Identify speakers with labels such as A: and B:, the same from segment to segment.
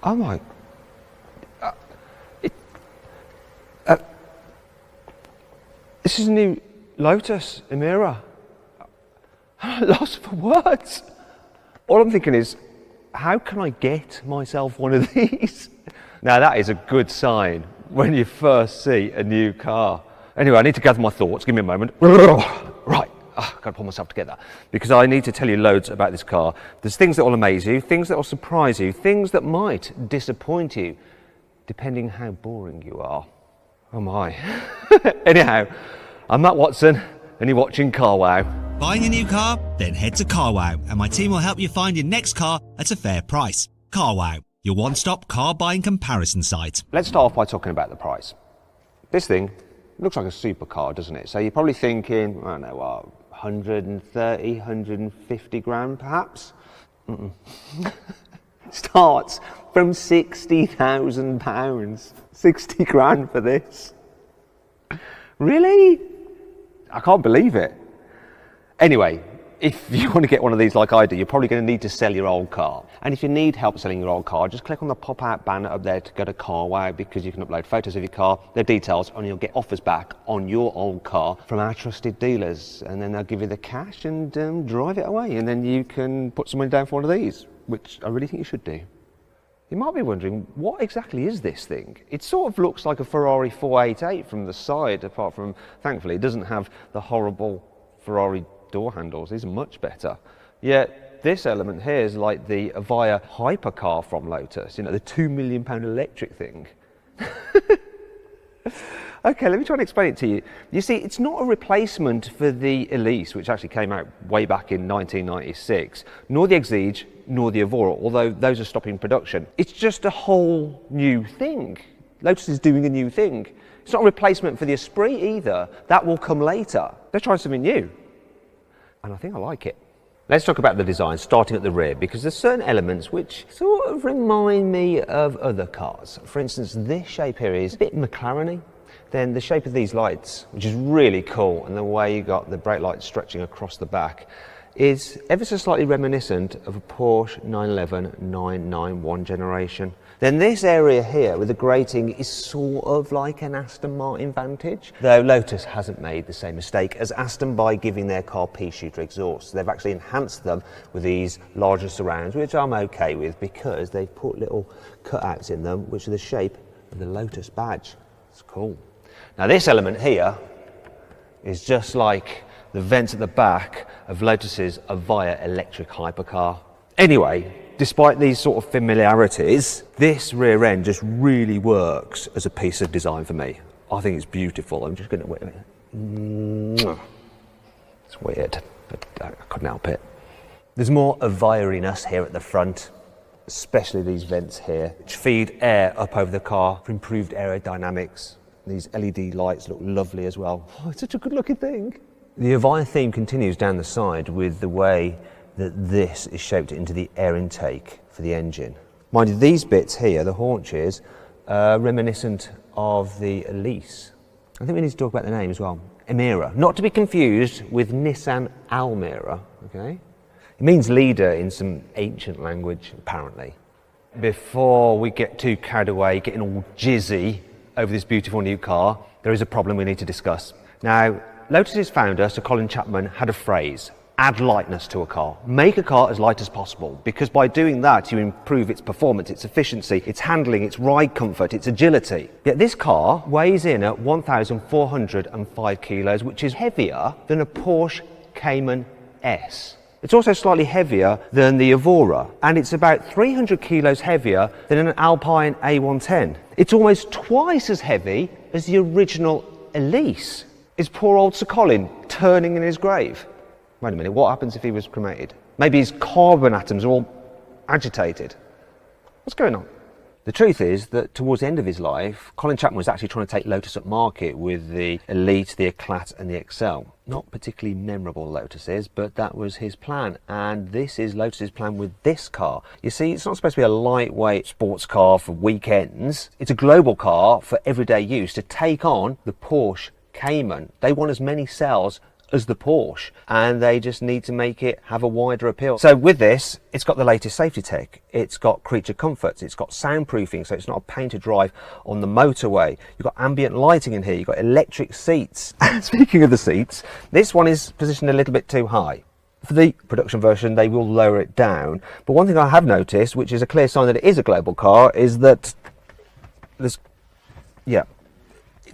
A: Oh my... this is a new Lotus Emira. I'm lost for words. All I'm thinking is, how can I get myself one of these? Now that is a good sign when you first see a new car. Anyway, I need to gather my thoughts. Give me a moment. Right, I've got to pull myself together because I need to tell you loads about this car. There's things that will amaze you, things that will surprise you, things that might disappoint you, depending how boring you are. Oh my. Anyhow, I'm Matt Watson and you're watching Carwow.
B: Buying a new car? Then head to Carwow and my team will help you find your next car at a fair price. Carwow, your one-stop car buying comparison site.
A: Let's start off by talking about the price. This thing looks like a supercar, doesn't it? So you're probably thinking, I don't know, what, 130, 150 grand perhaps? Starts from £60,000. 60 grand for this. Really? I can't believe it. Anyway, if you want to get one of these like I do, you're probably going to need to sell your old car. And if you need help selling your old car, just click on the pop-out banner up there to go to Carwow because you can upload photos of your car, their details, and you'll get offers back on your old car from our trusted dealers. And then they'll give you the cash and drive it away. And then you can put some money down for one of these, which I really think you should do. You might be wondering, what exactly is this thing? It sort of looks like a Ferrari 488 from the side, apart from, thankfully, it doesn't have the horrible Ferrari door handles. These are much better. Yet this element here is like the Avaya hypercar from Lotus, you know, the £2 million electric thing. Okay, let me try and explain it to you. You see, it's not a replacement for the Elise, which actually came out way back in 1996, nor the Exige, nor the Evora, although those are stopping production. It's just a whole new thing. Lotus is doing a new thing. It's not a replacement for the Esprit either. That will come later. They're trying something new. And I think I like it. Let's talk about the design, starting at the rear, because there's certain elements which sort of remind me of other cars. For instance, this shape here is a bit McLaren-y. Then the shape of these lights, which is really cool, and the way you got the brake lights stretching across the back, is ever so slightly reminiscent of a Porsche 911 991 generation. Then this area here with the grating is sort of like an Aston Martin Vantage, though Lotus hasn't made the same mistake as Aston by giving their car pea shooter exhausts. They've actually enhanced them with these larger surrounds, which I'm okay with because they've put little cutouts in them which are the shape of the Lotus badge. It's cool. Now this element here is just like the vents at the back of Lotus's Avaya electric hypercar. Anyway, despite these sort of familiarities, this rear end just really works as a piece of design for me. I think it's beautiful. I'm just going to wait a minute. It's weird, but I couldn't help it. There's more Avaya-iness here at the front, especially these vents here, which feed air up over the car for improved aerodynamics. These LED lights look lovely as well. Oh, it's such a good looking thing. The Avaya theme continues down the side with the way that this is shaped into the air intake for the engine. Mind you, these bits here, the haunches, are reminiscent of the Elise. I think we need to talk about the name as well. Emira, not to be confused with Nissan Almira, okay? It means leader in some ancient language, apparently. Before we get too carried away, getting all jizzy over this beautiful new car, there is a problem we need to discuss. Now, Lotus's founder, Sir Colin Chapman, had a phrase: add lightness to a car. Make a car as light as possible, because by doing that you improve its performance, its efficiency, its handling, its ride comfort, its agility. Yet this car weighs in at 1,405 kilos, which is heavier than a Porsche Cayman S. It's also slightly heavier than the Evora, and it's about 300 kilos heavier than an Alpine A110. It's almost twice as heavy as the original Elise. Is poor old Sir Colin turning in his grave? Wait a minute, what happens if he was cremated? Maybe his carbon atoms are all agitated. What's going on? The truth is that towards the end of his life, Colin Chapman was actually trying to take Lotus up market with the Elite, the Eclat and the Excel. Not particularly memorable Lotuses, but that was his plan. And this is Lotus's plan with this car. You see, it's not supposed to be a lightweight sports car for weekends. It's a global car for everyday use to take on the Porsche Cayman. They want as many cells as the Porsche, and they just need to make it have a wider appeal. So with this, it's got the latest safety tech, it's got creature comforts, it's got soundproofing, so it's not a pain to drive on the motorway. You've got ambient lighting in here, you've got electric seats. Speaking of the seats, this one is positioned a little bit too high. For the production version, they will lower it down. But one thing I have noticed, which is a clear sign that it is a global car, is that it's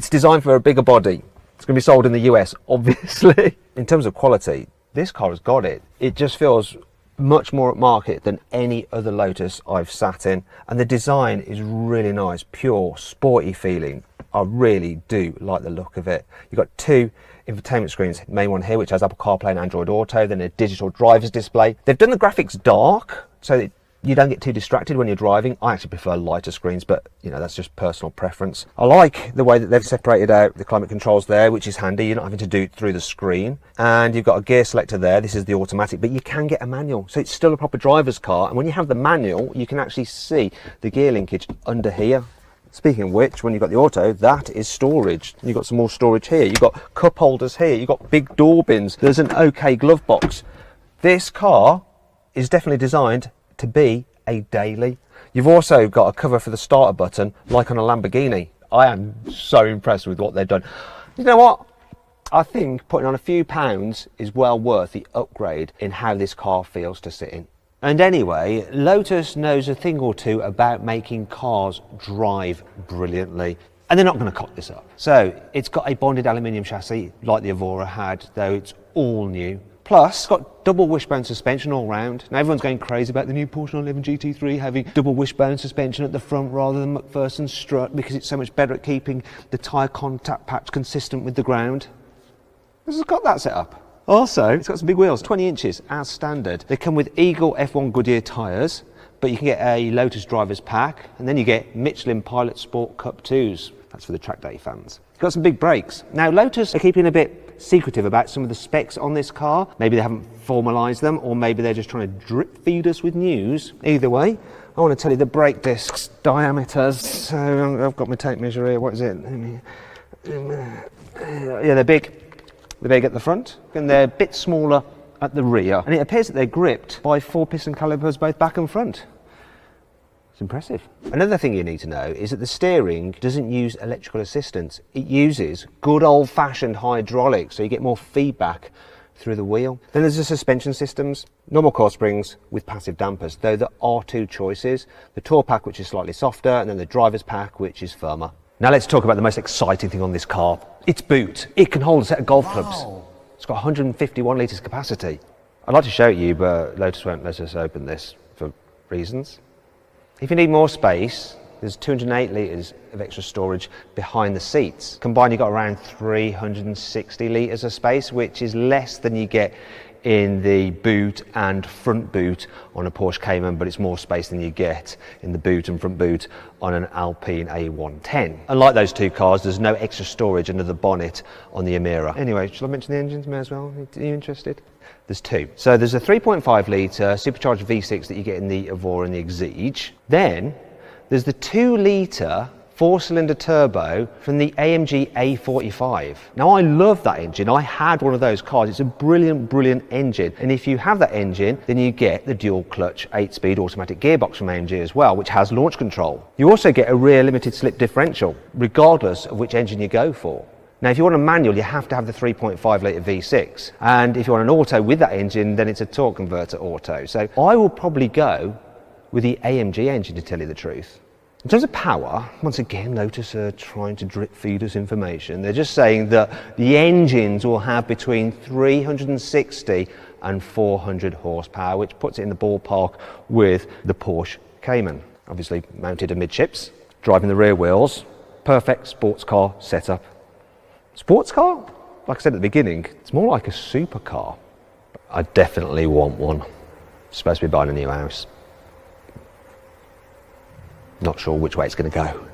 A: designed for a bigger body. It's going to be sold in the US, obviously. In terms of quality, this car has got it. It just feels much more at market than any other Lotus I've sat in. And the design is really nice, pure, sporty feeling. I really do like the look of it. You've got two infotainment screens, main one here, which has Apple CarPlay and Android Auto, then a digital driver's display. They've done the graphics dark, so that you don't get too distracted when you're driving. I actually prefer lighter screens, but you know, that's just personal preference. I like the way that they've separated out the climate controls there, which is handy. You're not having to do it through the screen. And you've got a gear selector there. This is the automatic, but you can get a manual. So it's still a proper driver's car. And when you have the manual, you can actually see the gear linkage under here. Speaking of which, when you've got the auto, that is storage. You've got some more storage here. You've got cup holders here. You've got big door bins. There's an OK glove box. This car is definitely designed to be a daily. You've also got a cover for the starter button, like on a Lamborghini. I am so impressed with what they've done. You know what? I think putting on a few pounds is well worth the upgrade in how this car feels to sit in. And anyway, Lotus knows a thing or two about making cars drive brilliantly. And they're not going to cock this up. So it's got a bonded aluminium chassis like the Evora had, though it's all new. Plus, it's got double wishbone suspension all round. Now everyone's going crazy about the new Porsche 911 GT3 having double wishbone suspension at the front rather than McPherson's strut because it's so much better at keeping the tyre contact patch consistent with the ground. This has got that set up. Also, it's got some big wheels, 20 inches as standard. They come with Eagle F1 Goodyear tyres, but you can get a Lotus driver's pack, and then you get Michelin Pilot Sport Cup 2s. That's for the track day fans. It's got some big brakes. Now, Lotus are keeping a bit secretive about some of the specs on this car. Maybe they haven't formalised them, or maybe they're just trying to drip feed us with news. Either way, I want to tell you the brake discs diameters. So I've got my tape measure here. What is it? Yeah, they're big. They're big at the front, and they're a bit smaller at the rear. And it appears that they're gripped by 4 piston calipers both back and front. It's impressive. Another thing you need to know is that the steering doesn't use electrical assistance. It uses good old-fashioned hydraulics, so you get more feedback through the wheel. Then there's the suspension systems, normal coil springs with passive dampers, though there are two choices. The Tour Pack, which is slightly softer, and then the Driver's Pack, which is firmer. Now let's talk about the most exciting thing on this car. Its boot. It can hold a set of golf clubs. It's got 151 litres capacity. I'd like to show it you, but Lotus won't let us open this for reasons. If you need more space, there's 208 litres of extra storage behind the seats. Combined, you've got around 360 litres of space, which is less than you get in the boot and front boot on a Porsche Cayman, but it's more space than you get in the boot and front boot on an Alpine A110. Unlike those two cars, there's no extra storage under the bonnet on the Emira. Anyway, shall I mention the engines? May as well. Are you interested? There's two. So there's a 3.5 litre supercharged V6 that you get in the Evora and the Exige. Then there's the 2 litre 4-cylinder turbo from the AMG A45. Now I love that engine. I had one of those cars. It's a brilliant, brilliant engine. And if you have that engine, then you get the dual clutch 8-speed automatic gearbox from AMG as well, which has launch control. You also get a rear limited slip differential, regardless of which engine you go for. Now, if you want a manual, you have to have the 3.5 litre V6. And if you want an auto with that engine, then it's a torque converter auto. So I will probably go with the AMG engine, to tell you the truth. In terms of power, once again, Lotus are trying to drip feed us information. They're just saying that the engines will have between 360 and 400 horsepower, which puts it in the ballpark with the Porsche Cayman. Obviously mounted amidships, driving the rear wheels, perfect sports car setup. Sports car? Like I said at the beginning, it's more like a supercar. I definitely want one. Supposed to be buying a new house. Not sure which way it's going to go.